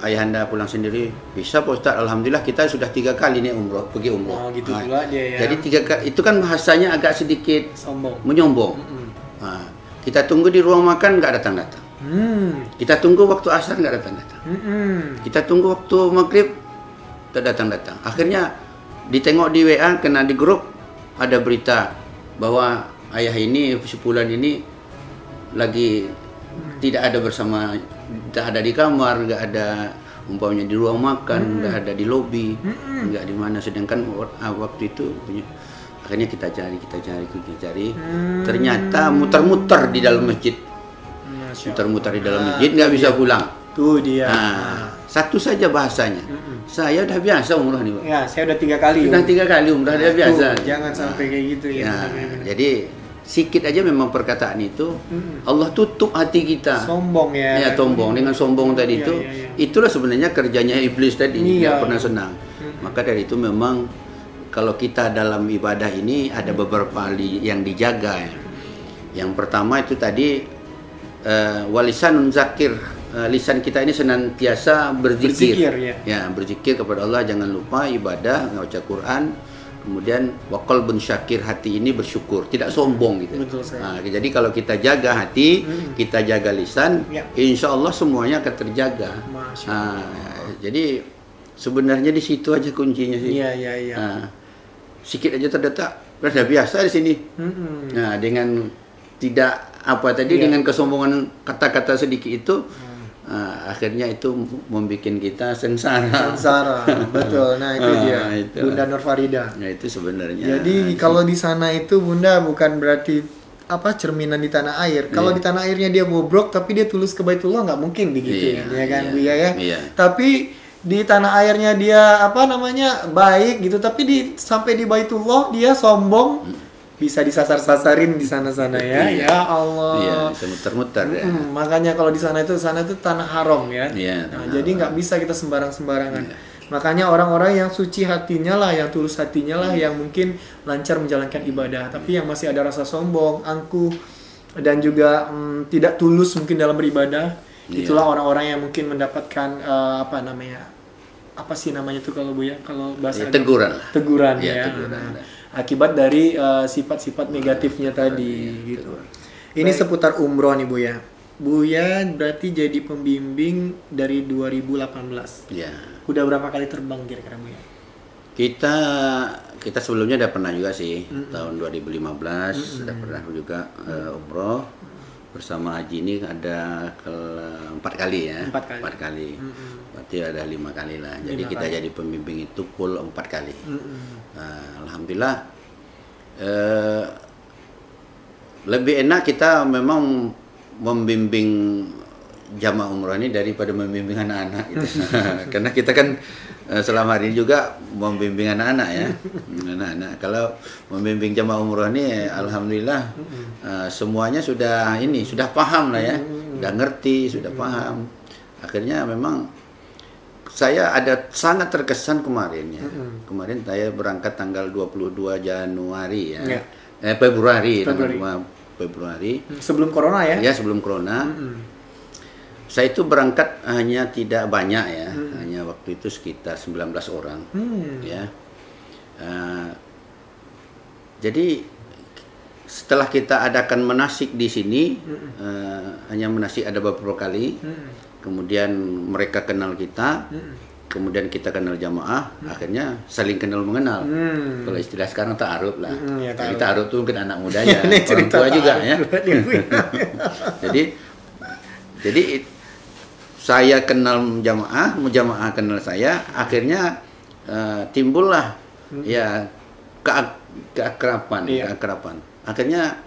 ayahanda pulang sendiri? Bisa Pak Ustadz, alhamdulillah kita sudah 3 kali nih pergi umroh. Gitu pula dia ya. Jadi 3 kali, itu kan bahasanya agak sedikit menyombong. Kita tunggu di ruang makan nggak datang-datang. Kita tunggu waktu asar nggak datang-datang. Kita tunggu waktu maghrib tak datang-datang. Akhirnya ditengok di WA, kena di grup ada berita bahwa ayah ini sebulan ini lagi tidak ada bersama, tidak ada di kamar, nggak ada umpamanya di ruang makan, nggak ada di lobi, nggak di mana. Sedangkan waktu itu punya. Akhirnya kita cari, ternyata muter-muter di dalam masjid. Muter-muter di dalam masjid, nggak bisa pulang. Tuh dia. Nah, satu saja bahasanya. Saya udah biasa umrah nih Pak. Ya, saya udah 3 kali. Sudah 3 kali umrah, dia biasa. Jangan sampai kayak gitu ya. Jadi sikit aja memang perkataan itu Allah tutup hati kita. Sombong ya. Ya, sombong. Dengan sombong tadi itu, itulah sebenarnya kerjanya iblis tadi. Nggak pernah senang. Maka dari itu memang kalau kita dalam ibadah ini ada beberapa yang dijaga ya. Yang pertama itu tadi walisanun zakir, lisan kita ini senantiasa berzikir ya, berzikir kepada Allah, jangan lupa ibadah, baca Quran, kemudian waqalbun syakir, hati ini bersyukur, tidak sombong gitu. Nah, jadi kalau kita jaga hati, kita jaga lisan, insya Allah semuanya akan terjaga. Jadi sebenarnya di situ aja kuncinya sih. Iya. sikit aja terdetak, sudah biasa di sini. Nah, dengan tidak apa tadi dengan kesombongan kata-kata sedikit itu, akhirnya itu membuat kita sengsara. Betul. Nah itu dia, itu. Bunda Nur Farida. Nah itu sebenarnya. Jadi kalau di sana itu Bunda bukan berarti cerminan di tanah air. Kalau di tanah airnya dia bobrok, tapi dia tulus ke Baitullah, nggak mungkin digituin, ya kan, Bu ya. Tapi di tanah airnya dia baik gitu, tapi sampai di Baitullah dia sombong, bisa disasar-sasarin di sana-sana ya. Ya Allah. Iya, bisa muter-muter ya. Makanya kalau di sana itu tanah haram ya. Nah, jadi nggak bisa kita sembarang-sembarangan. Makanya orang-orang yang suci hatinya lah, yang tulus hatinya lah, yang mungkin lancar menjalankan ibadah. Tapi yang masih ada rasa sombong, angkuh, dan juga tidak tulus mungkin dalam beribadah, itulah orang-orang yang mungkin mendapatkan apa sih namanya tuh kalau Bu ya, kalau bahasa teguran ya. Akibat dari sifat-sifat negatifnya tadi gitu. Ini seputar umroh nih Bu ya. Buya berarti jadi pembimbing dari 2018. Ya. Udah berapa kali terbang kira-kira Bu ya? Kita sebelumnya udah pernah juga sih. Tahun 2015 sudah pernah juga umroh. Bersama Haji ini ada 4 kali ya. 4 kali. Berarti ada 5 kali lah. Jadi kita jadi pembimbing itu full 4 kali. Alhamdulillah. Lebih enak kita memang membimbing jamaah umroh ini daripada membimbing anak-anak gitu. Karena kita kan selama hari ini juga membimbing anak-anak ya. Anak-anak. Kalau membimbing jamaah umroh ini alhamdulillah semuanya sudah paham lah ya. Sudah ngerti, sudah paham. Akhirnya memang saya ada sangat terkesan kemarin ya. Kemarin saya berangkat tanggal 22 Januari ya. Februari. Sebelum corona ya? Ya, sebelum corona. Saya itu berangkat hanya tidak banyak ya. Hanya waktu itu sekitar 19 orang. Ya. Jadi setelah kita adakan manasik di sini, hanya manasik ada beberapa kali. Kemudian mereka kenal kita. Kemudian kita kenal jamaah, akhirnya saling kenal mengenal. Kalau istilah sekarang ta'aruf lah. Jadi ta'aruf itu mungkin anak mudanya, orang tua juga ya. Jadi saya kenal jamaah kenal saya, akhirnya timbullah ya keakraban. Akhirnya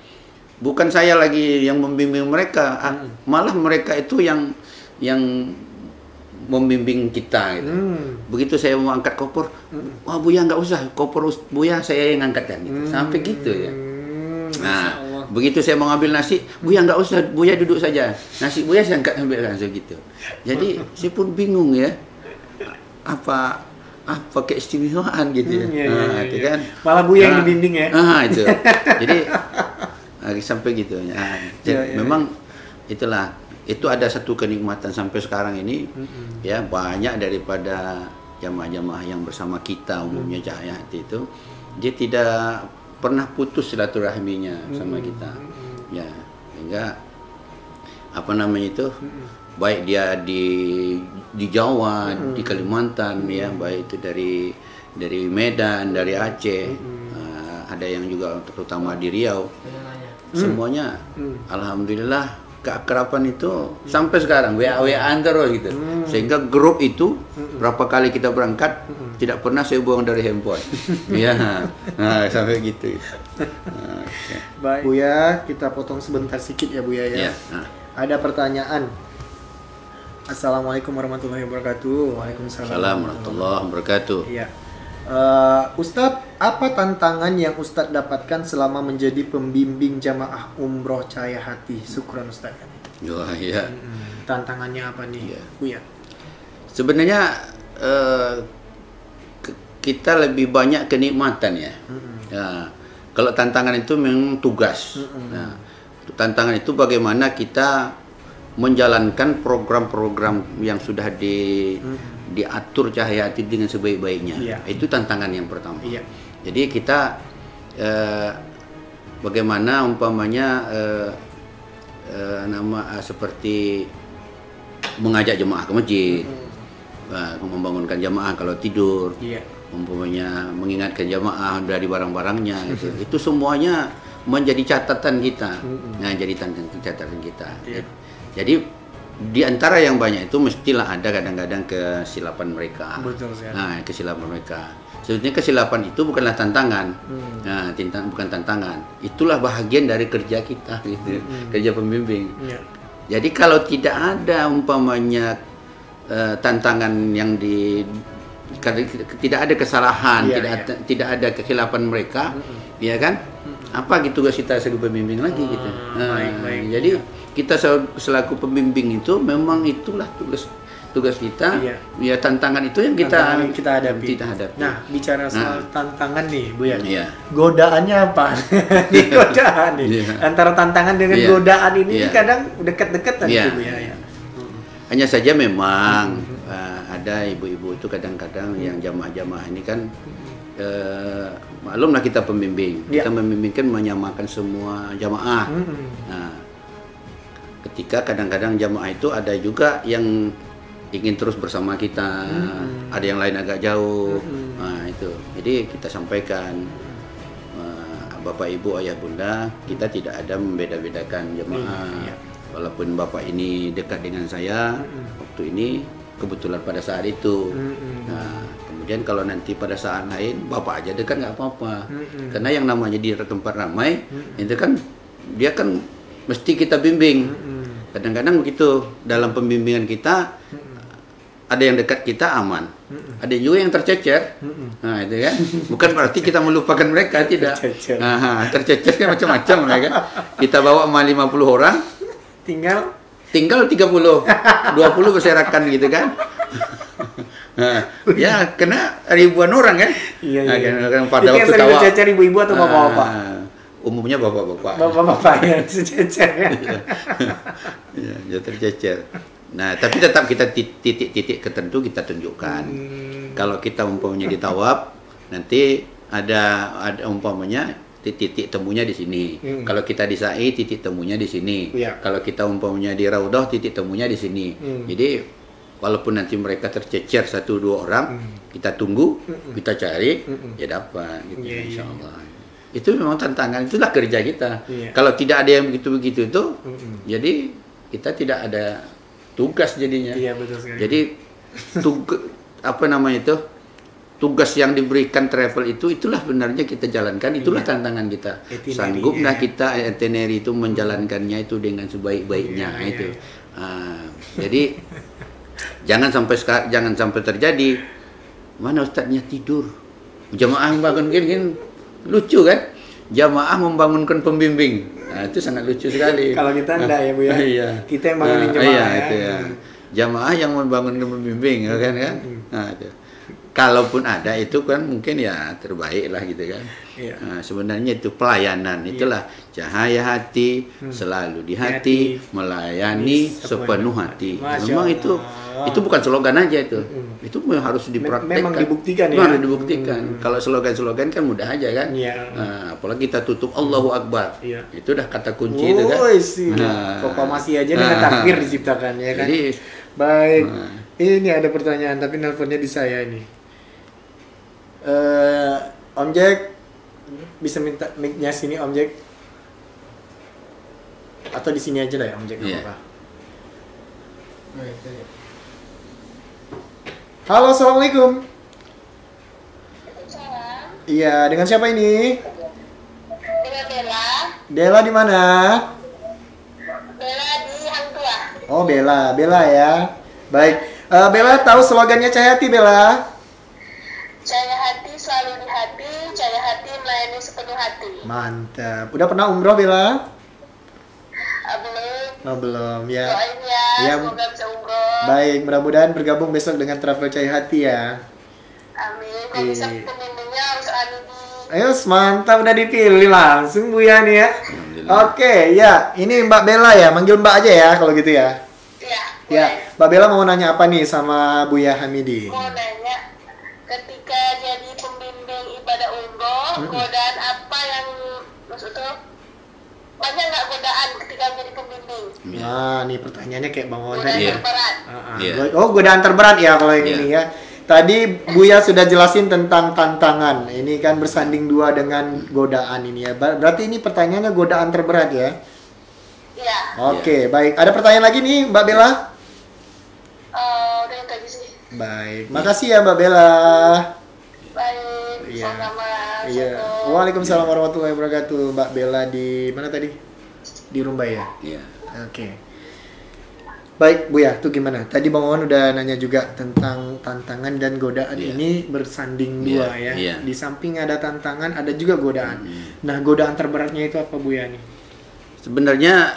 bukan saya lagi yang membimbing mereka, malah mereka itu yang membimbing kita gitu. Begitu saya mau angkat koper, wah Buya nggak usah, koper Buya saya yang angkatkan gitu. Sampai gitu ya. Nah, begitu saya mau ngambil nasi, Buya nggak usah, Buya duduk saja. Nasi Buya saya angkat ambil langsung gitu. Jadi saya pun bingung ya, apa keistimewaan gitu ya. Itu kan. Malah Buya yang dibimbing ya. Itu. Jadi sampai gitu ya. Memang itulah. Itu ada satu kenikmatan sampai sekarang ini ya, banyak daripada jamaah-jamaah yang bersama kita umumnya Cahaya Hati itu dia tidak pernah putus silaturahminya sama kita ya, sehingga baik dia di Jawa, di Kalimantan ya, baik itu dari Medan, dari Aceh, ada yang juga terutama di Riau, semuanya alhamdulillah keakraban itu sampai sekarang WA-WA-an terus gitu. Sehingga grup itu berapa kali kita berangkat tidak pernah saya buang dari handphone. Ya. Nah, sampai gitu. Baik. Buya, kita potong sebentar sedikit ya Buya ya. Ada pertanyaan. Assalamualaikum warahmatullahi wabarakatuh. Waalaikumsalam warahmatullahi wabarakatuh. Iya. Ustadz, apa tantangan yang Ustadz dapatkan selama menjadi pembimbing jamaah umroh Cahaya Hati? Syukran Ustadz. Ya. Tantangannya apa nih, Buya? Sebenarnya kita lebih banyak kenikmatan ya. Kalau tantangan itu memang tugas. Nah, tantangan itu bagaimana kita menjalankan program-program yang sudah diatur Cahaya Hati dengan sebaik-baiknya. Itu tantangan yang pertama. Jadi kita bagaimana umpamanya seperti mengajak jemaah ke masjid, membangunkan jemaah kalau tidur, umpamanya mengingatkan jamaah dari barang-barangnya gitu. Itu semuanya menjadi catatan kita. Nah, jadi catatan kita. Iya. Jadi di antara yang banyak itu mestilah ada kadang-kadang kesilapan mereka. Betul sekali. Nah, kesilapan mereka. Sebetulnya kesilapan itu bukanlah tantangan. Nah, bukan tantangan. Itulah bahagian dari kerja kita gitu. Kerja pembimbing. Iya. Jadi kalau tidak ada umpamanya tantangan yang tidak ada kesalahan, tidak ada kekhilafan mereka, ya kan? Apa gitu tugas kita sebagai pembimbing lagi gitu. Baik. Jadi kita selaku pembimbing itu memang itulah tugas kita. Ya tantangan itu yang kita hadapi. Nah, bicara soal tantangan nih, Bu ya. Iya. Godaannya apa? Ini godaan nih. Antara tantangan dengan godaan ini kadang dekat-dekatan Bu ya. Hanya saja memang ada ibu-ibu itu kadang-kadang yang jamaah-jamaah ini kan maklumlah kita pembimbing. Kita membimbing kan menyamakan semua jamaah. Nah, ketika kadang-kadang jamaah itu ada juga yang ingin terus bersama kita, ada yang lain agak jauh. Nah, itu. Jadi kita sampaikan Bapak Ibu, Ayah Bunda, kita tidak ada membeda-bedakan jamaah. Walaupun Bapak ini dekat dengan saya waktu ini kebetulan pada saat itu. Nah, kemudian kalau nanti pada saat lain Bapak aja dekat nggak apa-apa. Karena yang namanya di tempat ramai itu kan dia kan mesti kita bimbing. Kadang-kadang begitu dalam pembimbingan kita ada yang dekat kita aman. Ada juga yang tercecer. Nah, itu kan. Bukan berarti kita melupakan mereka, tidak. Tercecer kan macam-macam mereka. Kita bawa sama 50 orang tinggal 30, 20 berserakan gitu kan. Nah, ya kena ribuan orang kan. Iya. Kan pada waktu tawa. Itu yang ibu-ibu atau bapak-bapak? Umumnya bapak-bapak. Bapak-bapak ya, sececer ya. Ya, tercecer. Nah, tapi tetap kita titik-titik tertentu kita tunjukkan. Kalau kita umpamanya di tawaf, nanti ada umpamanya titik temunya di sini. Kalau kita di sa'i, titik temunya di sini. Kalau kita umpamanya di raudhah, titik temunya di sini. Jadi walaupun nanti mereka tercecer 1-2 orang, kita tunggu, kita cari, ya dapat gitu, insyaallah. Itu memang tantangan, itulah kerja kita. Kalau tidak ada yang begitu-begitu itu, jadi kita tidak ada tugas jadinya. Iya, betul sekali. Jadi tugas yang diberikan travel itulah benarnya kita jalankan, itulah tantangan kita. Sanggup nggak kita itinerary itu menjalankannya itu dengan sebaik-baiknya itu. Jadi jangan sampai terjadi mana ustadznya tidur, jamaah membangunkan, lucu kan? Jamaah membangunkan pembimbing, nah, itu sangat lucu sekali. Kalau kita enggak ya Bu ya. Kita yang bangunin jamaah. Iya, itu ya. Jamaah yang membangunkan pembimbing, kan? Nah, itu. Kalaupun ada itu kan mungkin ya terbaik lah gitu kan. Nah, sebenarnya itu pelayanan, itulah cahaya hati selalu di hati, melayani sepenuh hati. Memang itu bukan slogan aja itu. Itu harus dipraktekkan. Memang dibuktikan ya. Harus dibuktikan. Kalau slogan-slogan kan mudah aja kan. Nah, apalagi kita tutup Allahu Akbar. Itu udah kata kunci itu kan. Proklamasi aja dengan takbir diciptakan ya kan. Jadi, baik. Ini ada pertanyaan tapi nelponnya di saya ini. Om Jack bisa minta mic-nya sini Om Jack, atau di sini aja lah ya Om Jack, apa? Halo, assalamualaikum. Iya, dengan siapa ini? Dengan Bella. Bella di mana? Bella di Hang Tua. Oh, Bella ya. Baik. Bella tahu slogannya Cahaya Hati, Bella? Cahaya hati selalu di hati, cahaya hati melayani sepenuh hati. Mantap. Udah pernah umroh, Bella? Belum. Oh, belum ya. Doain ya, semoga bisa umroh. Baik, mudah-mudahan bergabung besok dengan Travel Cahaya Hati ya. Amin. Kalau bisa pemimpinnya Ustaz Anidi. Ayo, mantap, udah dipilih langsung Bu Yani ya. Oke, ya. Ini Mbak Bella ya, manggil Mbak aja ya kalau gitu ya. Iya. Ya, Mbak Bella mau nanya apa nih sama Buya Hamidi? Mau nanya, ketika jadi pembimbing ibadah umroh, godaan apa yang maksudnya banyak nggak godaan ketika menjadi pembimbing? Nah, nih pertanyaannya kayak Bang Onan Godaan ya. terberat. Oh, godaan terberat ya kalau yang ini ya. Tadi Buya sudah jelasin tentang tantangan. Ini kan bersanding dua dengan godaan ini ya. Berarti ini pertanyaannya godaan terberat ya? Iya. Oke, baik. Ada pertanyaan lagi nih, Mbak Bella? Udah yang tadi sih. Baik. Makasih ya, Mbak Bella. Baik. Iya. Sama-sama. Iya. Assalamualaikum. Waalaikumsalam warahmatullahi wabarakatuh. Mbak Bella di mana tadi? Di Rumbai ya? Iya. Oke. Baik, Bu ya, tuh gimana? Tadi Bang Wawan udah nanya juga tentang tantangan dan godaan ini bersanding dua ya. Iya. Di samping ada tantangan, ada juga godaan. Nah, godaan terberatnya itu apa Bu ya nih? Sebenarnya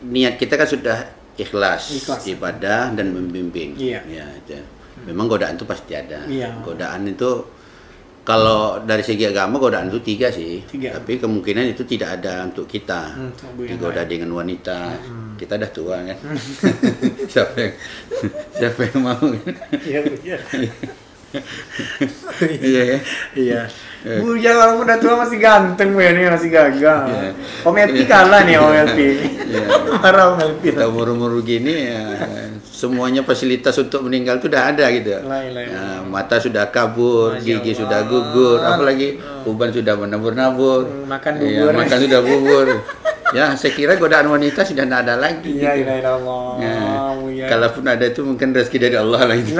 niat kita kan sudah ikhlas. Ibadah dan membimbing. Iya. Ya, itu. Memang godaan itu pasti ada. Iya. Godaan itu kalau dari segi agama godaan itu 3 sih. 3. Tapi kemungkinan itu tidak ada untuk kita. Digoda dengan wanita. Kita udah tua kan. siapa yang mau? Iya, iya. Iya ya. Iya. Bu ya walaupun udah tua masih ganteng Bu ya, nih masih gagah. Iya. Om Elpi kalah nih Om Elpi. Iya. Marah Om Elpi. Kita umur-umur gini ya, semuanya fasilitas untuk meninggal itu udah ada gitu. Ya, mata sudah kabur, gigi sudah gugur, apalagi uban sudah menabur-nabur. Makan ya, bubur. makan sudah bubur. Ya, saya kira godaan wanita sudah tidak ada lagi. Iya, gitu. iya. Kalaupun ada itu mungkin rezeki dari Allah lah itu.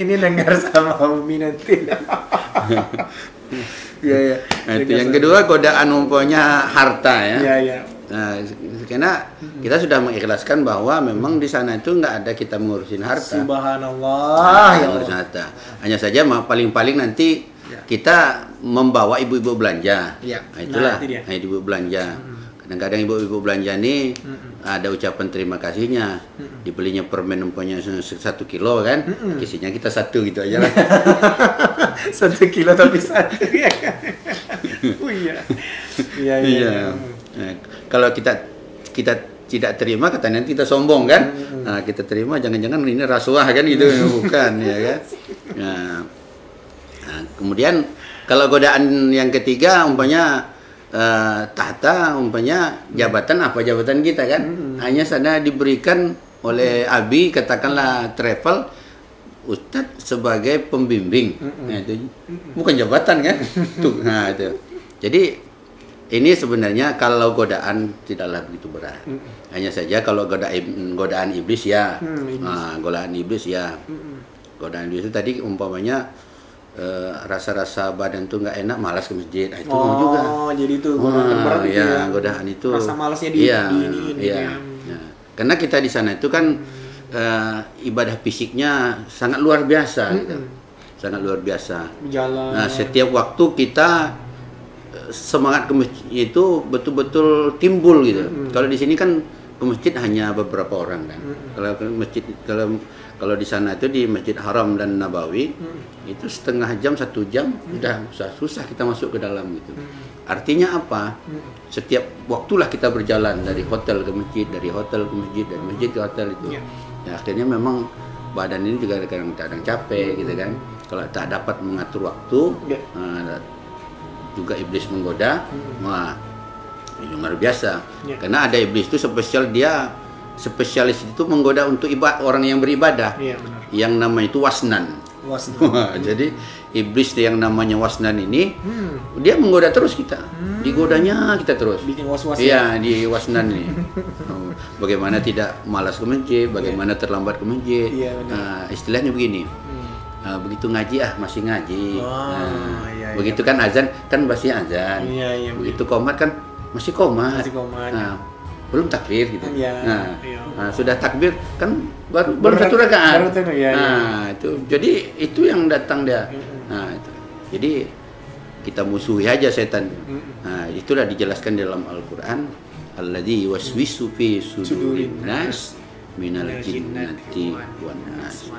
Ini dengar sama Umi nanti. Iya, iya. Nah, itu yang kedua godaan umpamanya harta ya. Iya, iya. Nah, karena kita sudah mengikhlaskan bahwa memang di sana itu nggak ada kita mengurusin harta. Subhanallah. Yang ngurusin harta. Hanya saja paling-paling nanti kita membawa ibu-ibu belanja. Ya. Nah, itulah. Nah, itu dia. Nah, ibu belanja. Kadang-kadang ibu-ibu belanja ini ada ucapan terima kasihnya. Dibelinya permen umpamanya 1 kilo kan. Isinya kita 1 gitu aja lah. 1 kilo tapi 1 ya. Oh iya. Iya, iya. Nah, kalau kita tidak terima katanya kita sombong kan. Nah, kita terima jangan-jangan ini rasuah kan gitu. Bukan ya kan. Nah, kemudian kalau godaan yang ketiga umpamanya tahta, umpamanya jabatan, apa jabatan kita kan. Hanya sana diberikan oleh Abi, katakanlah travel, Ustadz sebagai pembimbing. Nah, itu bukan jabatan kan. Tuh, nah itu. Jadi ini sebenarnya kalau godaan tidaklah begitu berat. Hanya saja kalau godaan iblis ya. Godaan iblis ya. Godaan iblis itu tadi umpamanya rasa-rasa badan tuh nggak enak, malas ke masjid. Itu juga. Oh, jadi itu godaan terberat itu ya. Godaan itu. Rasa malasnya Iya. Karena kita di sana itu kan ibadah fisiknya sangat luar biasa gitu. Sangat luar biasa. Jalan. Nah, setiap waktu kita semangat ke masjid itu betul-betul timbul gitu. Kalau di sini kan ke masjid hanya beberapa orang kan. Kalau ke masjid, kalau di sana itu di Masjid Haram dan Nabawi itu setengah jam, 1 jam sudah susah kita masuk ke dalam gitu. Artinya apa? Setiap waktulah kita berjalan dari hotel ke masjid, dari hotel ke masjid, dari masjid ke hotel itu. Ya, akhirnya memang badan ini juga kadang-kadang capek gitu kan. Kalau tak dapat mengatur waktu, juga iblis menggoda. Wah, ini luar biasa. Karena ada iblis itu spesialis itu menggoda untuk orang yang beribadah. Yang namanya itu wasnan. Jadi iblis yang namanya wasnan ini dia menggoda terus kita. Digodanya kita terus. Bikin was-was. Iya, di wasnan ini. Bagaimana tidak malas ke masjid, bagaimana terlambat ke masjid. Istilahnya begini. Begitu ngaji masih ngaji. Begitu kan azan kan masih azan. Begitu qomat kan masih qomat. Belum takbir gitu. Sudah takbir kan baru 1 rakaat. Itu jadi itu yang datang dia. Itu. Jadi kita musuhi aja setan. Itulah dijelaskan dalam Al-Qur'an, alladzi yuwaswisu fi sudurin nas minal jinnati wan nas.